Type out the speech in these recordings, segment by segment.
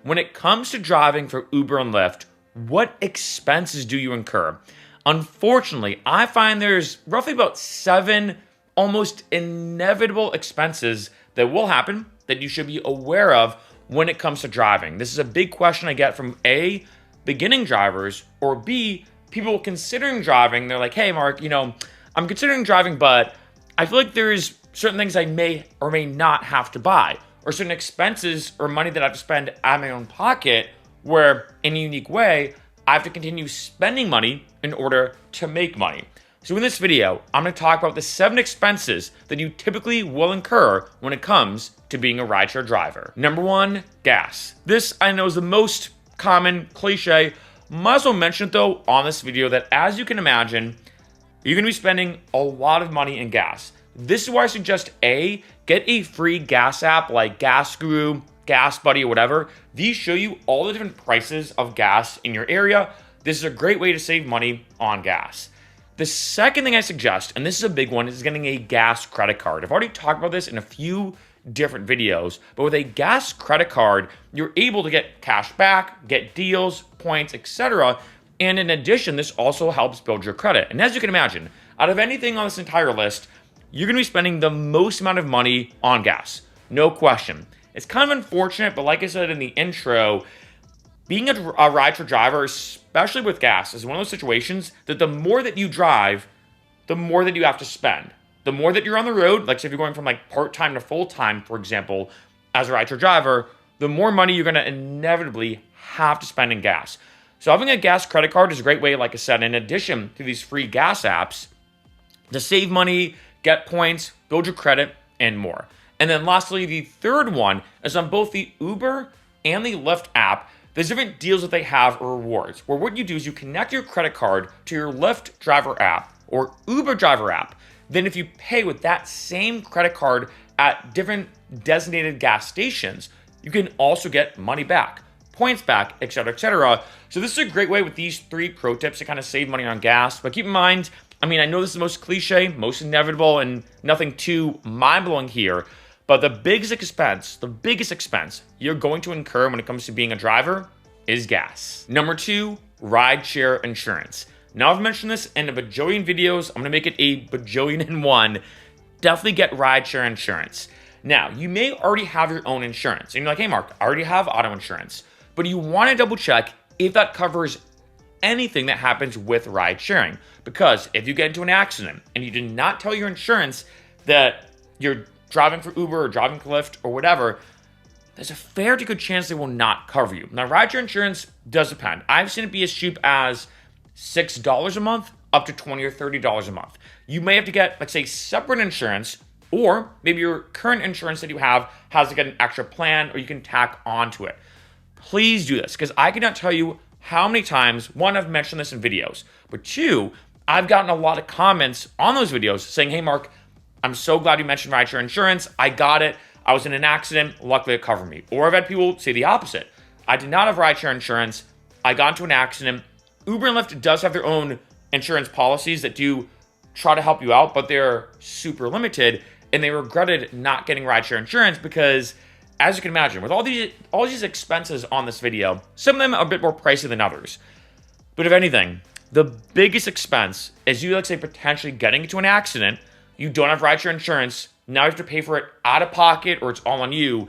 When it comes to driving for Uber and Lyft, what expenses do you incur? Unfortunately, I find there's roughly about 7 almost inevitable expenses that will happen that you should be aware of when it comes to driving. This is a big question I get from A, beginning drivers, or B, people considering driving. They're like, hey, Mark, I'm considering driving, but I feel like there's certain things I may or may not have to buy, or certain expenses or money that I have to spend out of my own pocket, where in a unique way, I have to continue spending money in order to make money. So in this video, I'm going to talk about the 7 expenses that you typically will incur when it comes to being a rideshare driver. Number 1, gas. This I know is the most common cliche. Might as well mention it though on this video that, as you can imagine, you're going to be spending a lot of money in gas. This is why I suggest A, get a free gas app like Gas Guru, Gas Buddy, or whatever. These show you all the different prices of gas in your area. This is a great way to save money on gas. The second thing I suggest, and this is a big one, is getting a gas credit card. I've already talked about this in a few different videos, but with a gas credit card, you're able to get cash back, get deals, points, etc. And in addition, this also helps build your credit. And as you can imagine, out of anything on this entire list, you're going to be spending the most amount of money on gas. No question. It's kind of unfortunate, but like I said in the intro, being a rideshare driver, especially with gas, is one of those situations that the more that you drive, the more that you have to spend. The more that you're on the road, like say if you're going from like part-time to full-time, for example, as a rideshare driver, the more money you're going to inevitably have to spend in gas. So having a gas credit card is a great way, like I said, in addition to these free gas apps, to save money, get points, build your credit, and more. And then lastly, the third one is on both the Uber and the Lyft app. There's different deals that they have or rewards, where what you do is you connect your credit card to your Lyft driver app or Uber driver app. Then if you pay with that same credit card at different designated gas stations, you can also get money back, points back, etc., etc. So this is a great way with these 3 pro tips to kind of save money on gas. But keep in mind, I know this is the most cliche, most inevitable, and nothing too mind-blowing here, but the biggest expense you're going to incur when it comes to being a driver is gas. Number 2, rideshare insurance. Now I've mentioned this in a bajillion videos. I'm going to make it a bajillion and one. Definitely get rideshare insurance. Now, you may already have your own insurance. And you're like, hey Mark, I already have auto insurance. But you want to double check if that covers anything that happens with ride sharing. Because if you get into an accident and you did not tell your insurance that you're driving for Uber or driving for Lyft or whatever, there's a fair to good chance they will not cover you. Now, rideshare insurance does depend. I've seen it be as cheap as $6 a month up to $20 or $30 a month. You may have to get, let's say, separate insurance, or maybe your current insurance that you have has to get an extra plan, or you can tack onto it. Please do this, because I cannot tell you how many times, 1, I've mentioned this in videos, but 2, I've gotten a lot of comments on those videos saying, hey Mark, I'm so glad you mentioned rideshare insurance. I got it. I was in an accident. Luckily, it covered me. Or I've had people say the opposite. I did not have rideshare insurance. I got into an accident. Uber and Lyft does have their own insurance policies that do try to help you out, but they're super limited, and they regretted not getting rideshare insurance because, as you can imagine, with all these expenses on this video, some of them are a bit more pricey than others. But if anything, the biggest expense is you, let's say, potentially getting into an accident. You don't have rideshare insurance. Now you have to pay for it out of pocket, or it's all on you.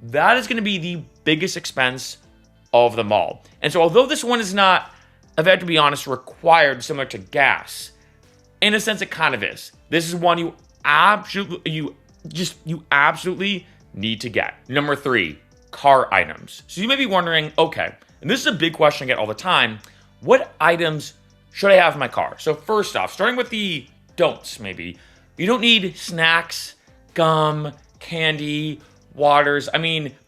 That is going to be the biggest expense of them all. And so although this one is not, I've had to be honest, required similar to gas, in a sense it kind of is. This is one you absolutely need to get. Number 3, car items. So you may be wondering, okay, and this is a big question I get all the time, what items should I have in my car? So first off, starting with the don'ts maybe, you don't need snacks, gum, candy, waters.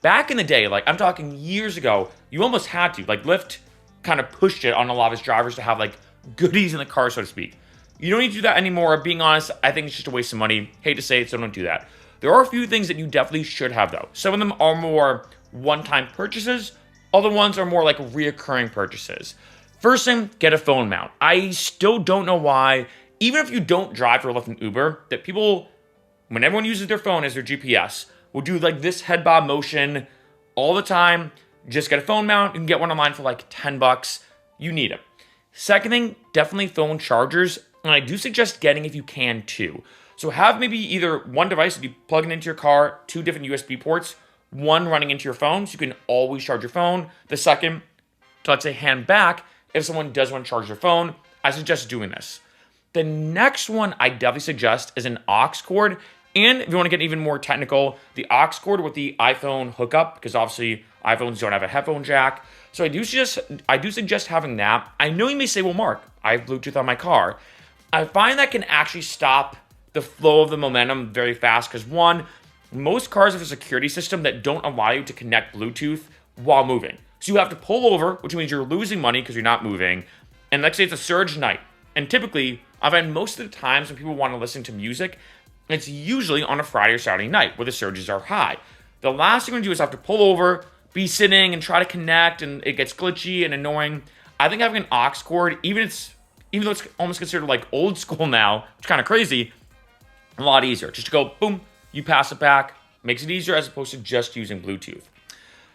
Back in the day, like I'm talking years ago, you almost had to. Like Lyft kind of pushed it on a lot of its drivers to have like goodies in the car, so to speak. You don't need to do that anymore. Being honest, I think it's just a waste of money. Hate to say it, so don't do that. There are a few things that you definitely should have though. Some of them are more one-time purchases. Other ones are more like reoccurring purchases. First thing, get a phone mount. I still don't know why, even if you don't drive for Lyft and Uber, that people, when everyone uses their phone as their GPS, will do like this head bob motion all the time. just get a phone mount. You can get one online for like 10 bucks. You need it. Second thing, definitely phone chargers. And I do suggest getting if you can too. So have maybe either one device that you plug it into your car, 2 different USB ports, one running into your phone so you can always charge your phone. The second, to let's say hand back, if someone does want to charge their phone, I suggest doing this. The next one I definitely suggest is an aux cord. And if you want to get even more technical, the aux cord with the iPhone hookup, because obviously iPhones don't have a headphone jack. So I do suggest having that. I know you may say, well, Mark, I have Bluetooth on my car. I find that can actually stop the flow of the momentum very fast because one, most cars have a security system that don't allow you to connect Bluetooth while moving. So you have to pull over, which means you're losing money because you're not moving. And let's say it's a surge night. And typically, I find most of the times when people want to listen to music, it's usually on a Friday or Saturday night where the surges are high. The last thing you're going to do is have to pull over, be sitting and try to connect, and it gets glitchy and annoying. I think having an aux cord, even though it's almost considered like old school now, it's kind of crazy, a lot easier. Just to go, boom, you pass it back, makes it easier as opposed to just using Bluetooth.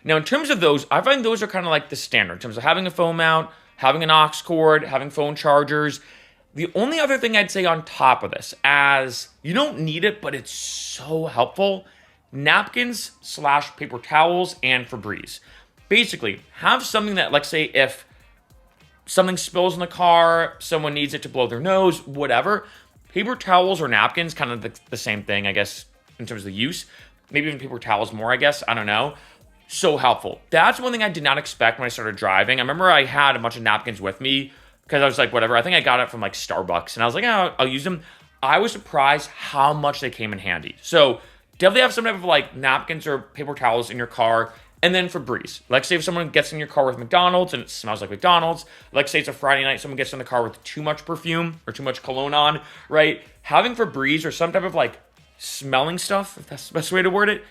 Now, in terms of those, I find those are kind of like the standard in terms of having a phone mount, having an aux cord, having phone chargers. The only other thing I'd say on top of this, as you don't need it, but it's so helpful, napkins / paper towels and Febreze. Basically, have something that, like say if something spills in the car, someone needs it to blow their nose, whatever, paper towels or napkins, kind of the same thing, I guess, in terms of the use. Maybe even paper towels more, I guess. I don't know. So helpful. That's one thing I did not expect when I started driving. I remember I had a bunch of napkins with me because I was like, whatever. I think I got it from like Starbucks. And I was like, oh, I'll use them. I was surprised how much they came in handy. So definitely have some type of like napkins or paper towels in your car. And then Febreze. Like say if someone gets in your car with McDonald's and it smells like McDonald's. Like say it's a Friday night, someone gets in the car with too much perfume or too much cologne on, right? Having Febreze or some type of like smelling stuff, if that's the best way to word it,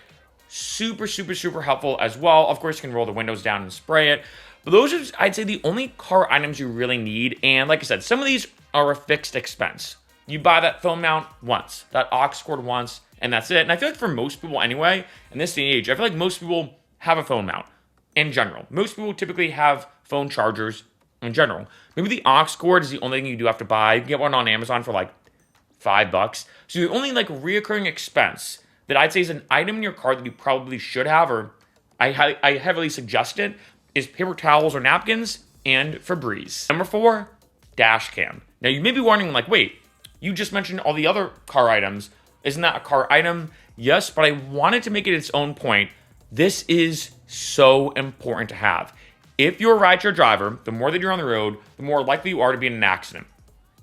super, super, super helpful as well. Of course, you can roll the windows down and spray it. But those are, I'd say, the only car items you really need. And like I said, some of these are a fixed expense. You buy that phone mount once, that aux cord once, and that's it. And I feel like for most people anyway, in this day and age, I feel like most people have a phone mount in general. Most people typically have phone chargers in general. Maybe the aux cord is the only thing you do have to buy. You can get one on Amazon for like $5. So the only like reoccurring expense that I'd say is an item in your car that you probably should have, or I heavily suggest it, is paper towels or napkins and Febreze. Number 4, dash cam. Now you may be wondering like, wait, you just mentioned all the other car items. Isn't that a car item? Yes, but I wanted to make it its own point. This is so important to have. If you're a rideshare driver, the more that you're on the road, the more likely you are to be in an accident.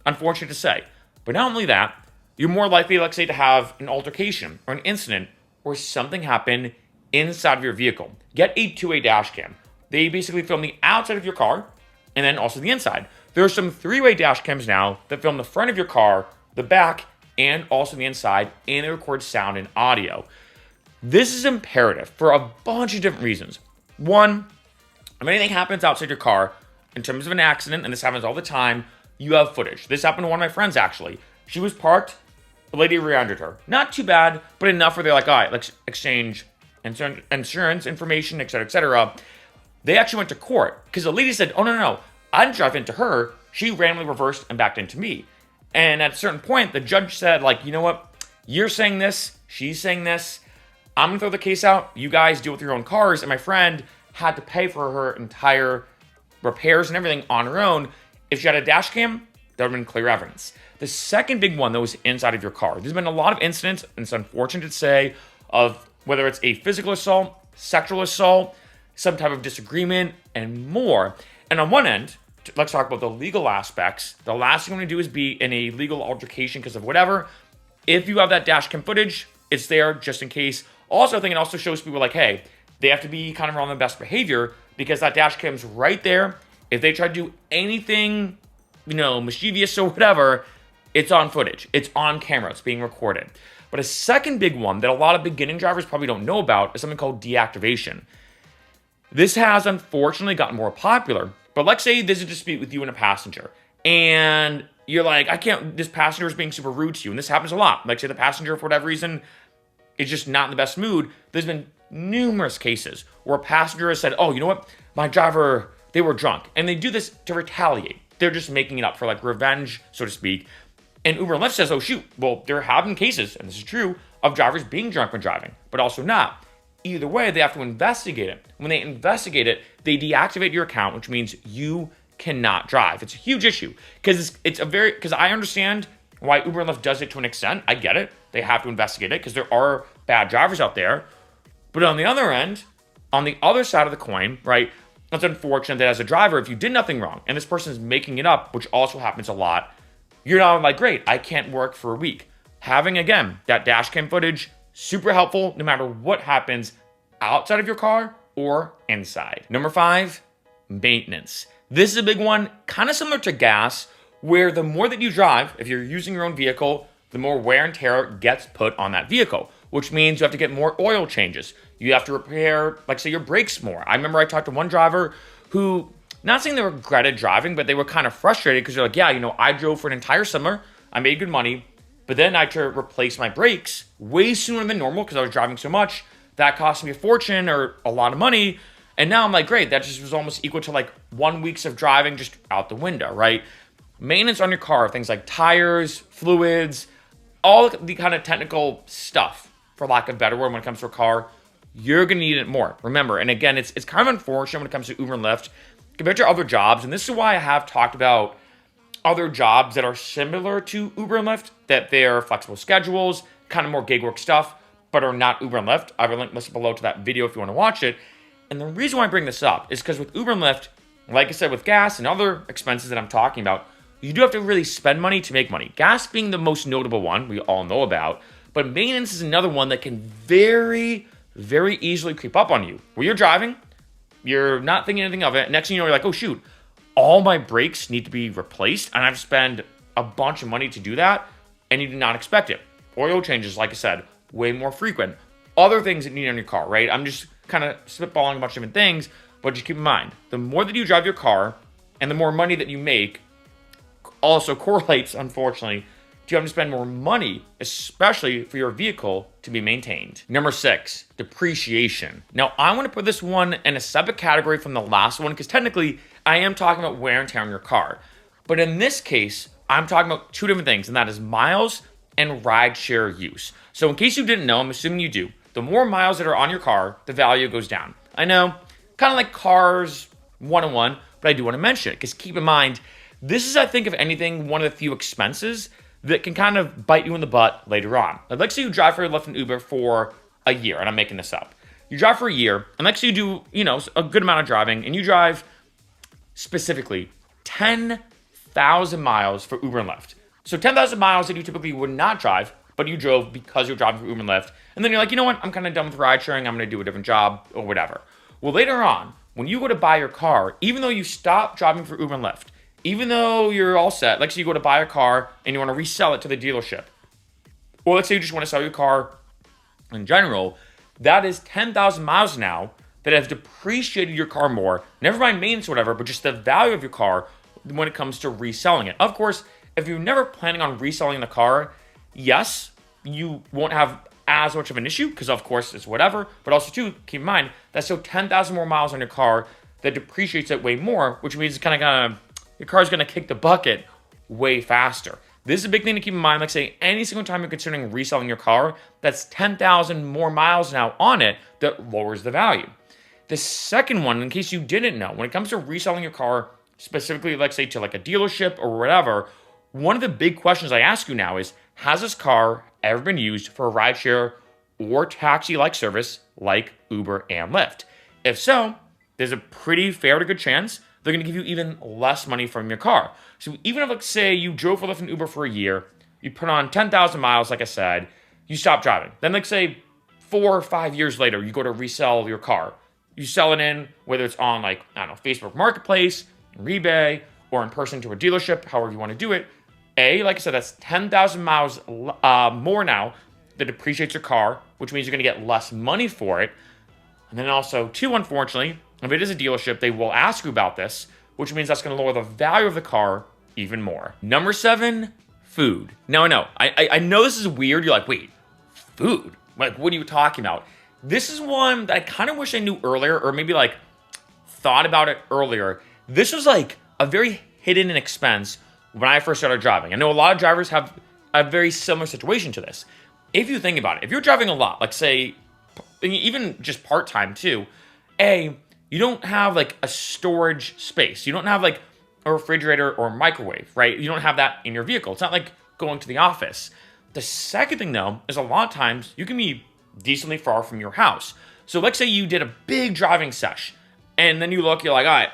Unfortunate to say. But not only that, you're more likely, let's say, to have an altercation or an incident or something happen inside of your vehicle. Get a two-way dash cam. They basically film the outside of your car and then also the inside. There are some 3-way dash cams now that film the front of your car, the back, and also the inside, and they record sound and audio. This is imperative for a bunch of different reasons. One, if anything happens outside your car, in terms of an accident, and this happens all the time, you have footage. This happened to one of my friends, actually. She was parked, a lady rear-ended her. Not too bad, but enough where they're like, all right, let's exchange insurance information, et cetera, et cetera. They actually went to court because the lady said, oh, no, I didn't drive into her. She randomly reversed and backed into me. And at a certain point, the judge said, like, you know what? You're saying this. She's saying this. I'm going to throw the case out. You guys deal with your own cars. And my friend had to pay for her entire repairs and everything on her own. If she had a dash cam, that would have been clear evidence. The second big one, though, is inside of your car. There's been a lot of incidents, and it's unfortunate to say, of whether it's a physical assault, sexual assault, some type of disagreement, and more. And on one end, let's talk about the legal aspects. The last thing you want to do is be in a legal altercation because of whatever. If you have that dash cam footage, it's there just in case. Also, I think it also shows people like, hey, they have to be kind of on their best behavior because that dash cam's right there. If they try to do anything, mischievous or whatever, it's on footage. It's on camera. It's being recorded. But a second big one that a lot of beginning drivers probably don't know about is something called deactivation. This has unfortunately gotten more popular. But let's say there's a dispute with you and a passenger. And you're like, this passenger is being super rude to you. And this happens a lot. Like say the passenger, for whatever reason, is just not in the best mood. There's been numerous cases where a passenger has said, oh, you know what? My driver, they were drunk. And they do this to retaliate. They're just making it up for like revenge, so to speak. And Uber and Lyft says, oh, shoot, well, there have been cases, and this is true, of drivers being drunk when driving, but also not. Either way, they have to investigate it. When they investigate it, they deactivate your account, which means you cannot drive. It's a huge issue because because I understand why Uber and Lyft does it to an extent. I get it. They have to investigate it because there are bad drivers out there. But on the other end, on the other side of the coin, right, it's unfortunate that as a driver, if you did nothing wrong and this person is making it up, which also happens a lot, you're not like, great, I can't work for a week. Having, again, that dash cam footage, super helpful no matter what happens outside of your car or inside. Number 5, maintenance. This is a big one, kind of similar to gas, where the more that you drive, if you're using your own vehicle, the more wear and tear gets put on that vehicle, which means you have to get more oil changes. You have to repair, like say, your brakes more. I remember I talked to one driver who, not saying they regretted driving, but they were kind of frustrated because they're like, yeah, I drove for an entire summer, I made good money, but then I had to replace my brakes way sooner than normal because I was driving so much. That cost me a fortune or a lot of money. And now I'm like, great, that just was almost equal to like 1 week of driving just out the window, right? Maintenance on your car, things like tires, fluids, all the kind of technical stuff, for lack of a better word, when it comes to a car, you're going to need it more. Remember, and again, it's kind of unfortunate when it comes to Uber and Lyft compared to other jobs. And this is why I have talked about other jobs that are similar to Uber and Lyft, that they're flexible schedules, kind of more gig work stuff, but are not Uber and Lyft. I will link this below to that video if you want to watch it. And the reason why I bring this up is because with Uber and Lyft, like I said, with gas and other expenses that I'm talking about, you do have to really spend money to make money. Gas being the most notable one we all know about, but maintenance is another one that can very, very easily creep up on you. Where you're driving, you're not thinking anything of it. Next thing you know, you're like, oh shoot, all my brakes need to be replaced, and I have to spend a bunch of money to do that, and you do not expect it. Oil changes, like I said, way more frequent. Other things that you need on your car, right? I'm just kind of spitballing a bunch of different things, but just keep in mind, the more that you drive your car and the more money that you make also correlates, unfortunately, to having to spend more money, especially for your vehicle to be maintained. Number 6, depreciation. Now, I want to put this one in a separate category from the last one because technically I am talking about wear and tear on your car. But in this case, I'm talking about two different things, and that is miles and rideshare use. So in case you didn't know, I'm assuming you do, the more miles that are on your car, the value goes down. I know, kind of like cars 101, but I do want to mention it because keep in mind, this is, I think, if anything, one of the few expenses that can kind of bite you in the butt later on. Like, let's say you drive for Lyft and Uber for a year, and I'm making this up. You drive for a year, and let's say you do, a good amount of driving, and you drive specifically 10,000 miles for Uber and Lyft. So 10,000 miles that you typically would not drive, but you drove because you're driving for Uber and Lyft. And then you're like, you know what? I'm kind of done with ride sharing. I'm going to do a different job or whatever. Well, later on, when you go to buy your car, even though you stop driving for Uber and Lyft, even though you're all set, like say you go to buy a car and you want to resell it to the dealership, or let's say you just want to sell your car in general, that is 10,000 miles now that has depreciated your car more, never mind maintenance or whatever, but just the value of your car when it comes to reselling it. Of course, if you're never planning on reselling the car, yes, you won't have as much of an issue because of course it's whatever, but also too, keep in mind, that's still 10,000 more miles on your car that depreciates it way more, which means it's kind of your car's going to kick the bucket way faster. This is a big thing to keep in mind. Like say, any single time you're considering reselling your car, that's 10,000 more miles now on it that lowers the value. The second one, in case you didn't know, when it comes to reselling your car, specifically, like say to like a dealership or whatever, one of the big questions I ask you now is, has this car ever been used for a rideshare or taxi-like service like Uber and Lyft? If so, there's a pretty fair to good chance they're going to give you even less money from your car. So even if, let's say, you drove for Lyft and Uber for a year, you put on 10,000 miles, like I said, you stop driving. Then, like say, 4 or 5 years later, you go to resell your car. You sell it in, whether it's on, like, I don't know, Facebook Marketplace, or eBay, or in person to a dealership, however you want to do it. Like I said, that's 10,000 miles more now that depreciates your car, which means you're going to get less money for it. And then also, too, unfortunately, if it is a dealership, they will ask you about this, which means that's going to lower the value of the car even more. Number 7, food. Now, I know. I know this is weird. You're like, wait, food? Like, what are you talking about? this is one that I kind of wish I knew earlier, or maybe like thought about it earlier. This was like a very hidden expense when I first started driving. I know a lot of drivers have a very similar situation to this. If you think about it, if you're driving a lot, like say, even just part-time too, you don't have like a storage space. You don't have like a refrigerator or a microwave, right? You don't have that in your vehicle. It's not like going to the office. The second thing though, is a lot of times you can be decently far from your house. So let's say you did a big driving sesh, and then you look, you're like, all right,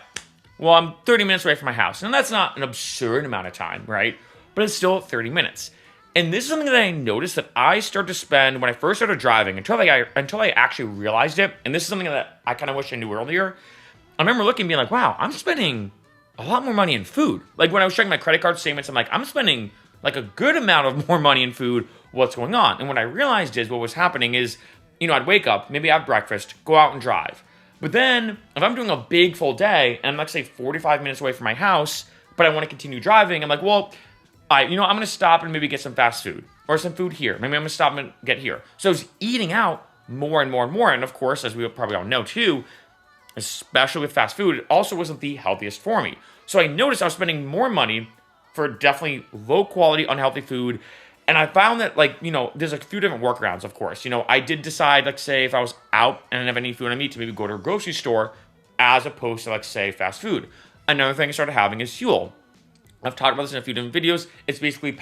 well, I'm 30 minutes away from my house. And that's not an absurd amount of time, right? But it's still 30 minutes. And this is something that I noticed that I started to spend when I first started driving until I actually realized it. And this is something that I kind of wish I knew earlier. I remember looking and being like, wow, I'm spending a lot more money in food. Like when I was checking my credit card statements, I'm like, I'm spending like a good amount of more money in food. What's going on? And what I realized is what was happening is, I'd wake up, maybe have breakfast, go out and drive. But then if I'm doing a big full day and I'm like say 45 minutes away from my house, but I want to continue driving, I'm like, well, I'm going to stop and maybe get some fast food or some food here. Maybe I'm going to stop and get here. So I was eating out more and more and more. And of course, as we probably all know too, especially with fast food, it also wasn't the healthiest for me. So I noticed I was spending more money for definitely low quality, unhealthy food. And I found that there's a few different workarounds, of course. I did decide, like say, if I was out and I didn't have any food on me to maybe go to a grocery store as opposed to like say fast food. Another thing I started having is fuel. I've talked about this in a few different videos. It's basically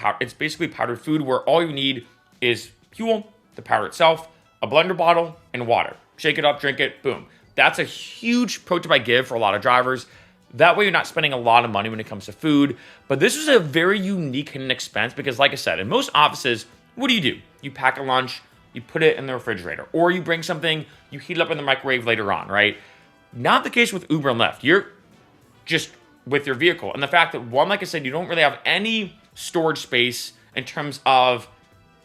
powdered food where all you need is fuel, the powder itself, a blender bottle, and water. Shake it up, drink it, boom. That's a huge pro tip I give for a lot of drivers. That way you're not spending a lot of money when it comes to food. But this is a very unique hidden expense because like I said, in most offices, what do? You pack a lunch, you put it in the refrigerator, or you bring something, you heat it up in the microwave later on, right? Not the case with Uber and Lyft. You're just with your vehicle. And the fact that one, like I said, you don't really have any storage space in terms of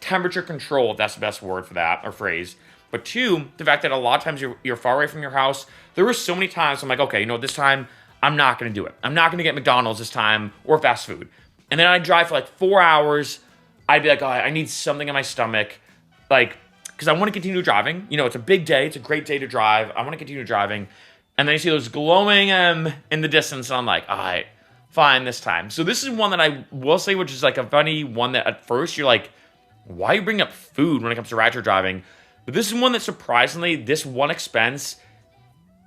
temperature control, if that's the best word for that or phrase. But two, the fact that a lot of times you're far away from your house. There were so many times I'm like, okay, this time I'm not going to do it. I'm not going to get McDonald's this time or fast food. And then I'd drive for like 4 hours. I'd be like, oh, I need something in my stomach. Because I want to continue driving. It's a big day. It's a great day to drive. I want to continue driving. And then you see those glowing in the distance. And I'm like, all right, fine this time. So this is one that I will say, which is like a funny one that at first you're like, why you bring up food when it comes to rideshare driving? But this is one that surprisingly, this one expense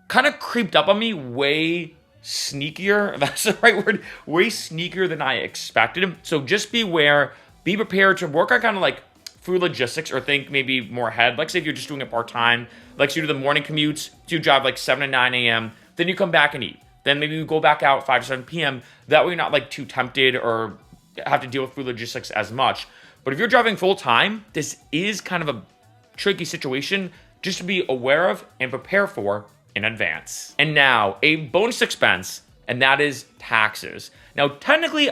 kind of creeped up on me way sneakier, if that's the right word, way sneakier than I expected. So just beware, be prepared to work on kind of like food logistics or think maybe more ahead. Like say if you're just doing it part-time, like so you do the morning commutes, so you drive like 7 to 9 a.m., then you come back and eat. Then maybe you go back out 5 to 7 p.m. That way you're not like too tempted or have to deal with food logistics as much. But if you're driving full-time, this is kind of a tricky situation just to be aware of and prepare for in advance. And now, a bonus expense, and that is taxes. Now, technically,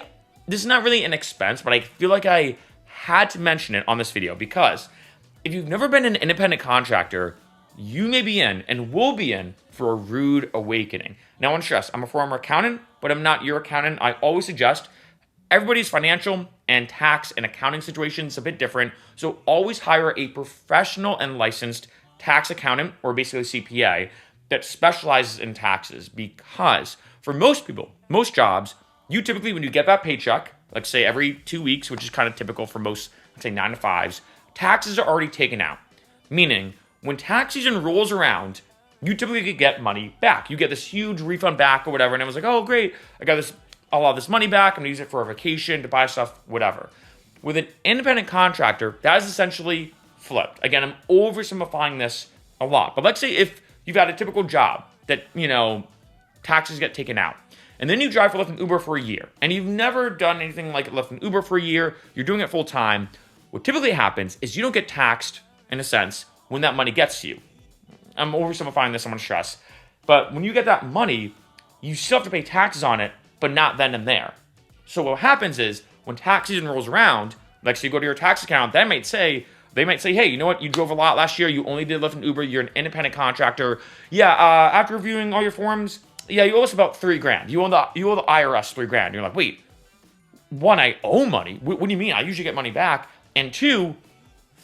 this is not really an expense, but I feel like I had to mention it on this video because if you've never been an independent contractor, you may be in and will be in for a rude awakening. Now, I want to stress, I'm a former accountant, but I'm not your accountant. I always suggest everybody's financial and tax and accounting situation is a bit different, so always hire a professional and licensed tax accountant, or basically CPA, that specializes in taxes because for most people, most jobs, you typically, when you get that paycheck, like say every 2 weeks, which is kind of typical for most, let's say 9 to 5s, taxes are already taken out. Meaning, when tax season rolls around, you typically get money back. You get this huge refund back or whatever, and everyone's like, oh great, I got a lot of this money back, I'm gonna use it for a vacation, to buy stuff, whatever. With an independent contractor, that is essentially flipped. Again, I'm oversimplifying this a lot, but let's say if you've got a typical job that, taxes get taken out. And then you drive for Lyft and Uber for a year. And you've never done anything like Lyft and Uber for a year. You're doing it full time. What typically happens is you don't get taxed, in a sense, when that money gets to you. I'm oversimplifying this, I'm going to stress. But when you get that money, you still have to pay taxes on it, but not then and there. So what happens is when tax season rolls around, like so you go to your tax account, they might say, hey, you know what? You drove a lot last year. You only did Lyft and Uber. You're an independent contractor. Yeah, after reviewing all your forms, yeah, you owe us about $3,000. You owe the IRS $3,000. You're like, wait, one, I owe money. What do you mean? I usually get money back. And two,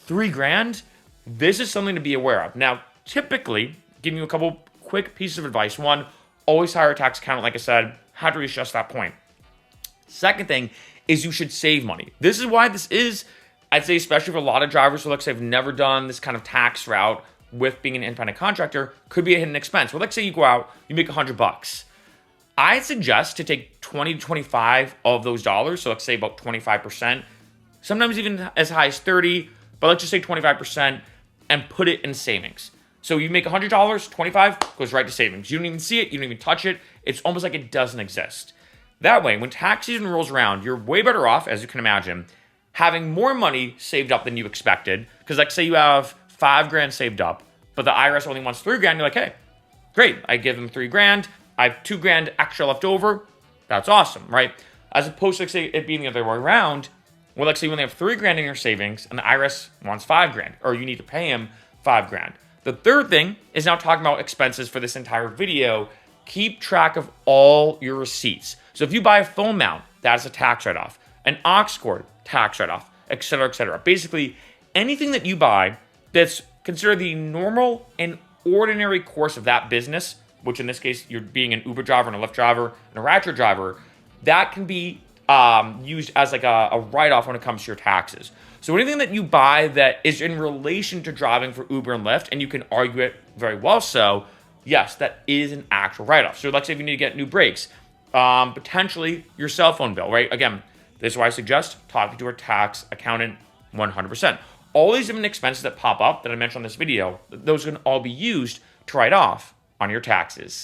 $3,000. This is something to be aware of. Now, typically, giving you a couple quick pieces of advice. One, always hire a tax accountant. Like I said, had to restress that point. Second thing is you should save money. This is why this is, I'd say, especially for a lot of drivers who, let's say, have never done this kind of tax route with being an independent contractor, could be a hidden expense. Well, let's say you go out, you make $100. I suggest to take 20 to 25 of those dollars. So let's say about 25%, sometimes even as high as 30, but let's just say 25%, and put it in savings. So you make $100, 25 goes right to savings. You don't even see it, you don't even touch it. It's almost like it doesn't exist. That way, when tax season rolls around, you're way better off, as you can imagine, having more money saved up than you expected. Because like say you have $5,000 saved up, but the IRS only wants $3,000. You're like, hey, great. I give them $3,000. I have $2,000 extra left over. That's awesome, right? As opposed to like, say it being the other way around. Well, like say you only have $3,000 in your savings and the IRS wants $5,000, or you need to pay him $5,000. The third thing is now talking about expenses for this entire video. Keep track of all your receipts. So if you buy a phone mount, that's a tax write-off. An aux cord, tax write-off, et cetera, et cetera. Basically, anything that you buy that's considered the normal and ordinary course of that business, which in this case, you're being an Uber driver and a Lyft driver and a rideshare driver, that can be used as like a write-off when it comes to your taxes. So anything that you buy that is in relation to driving for Uber and Lyft, and you can argue it very well so, yes, that is an actual write-off. So let's say if you need to get new brakes, potentially your cell phone bill, right? Again, this is why I suggest talking to a tax accountant 100%. All these different expenses that pop up that I mentioned on this video, those can all be used to write off on your taxes.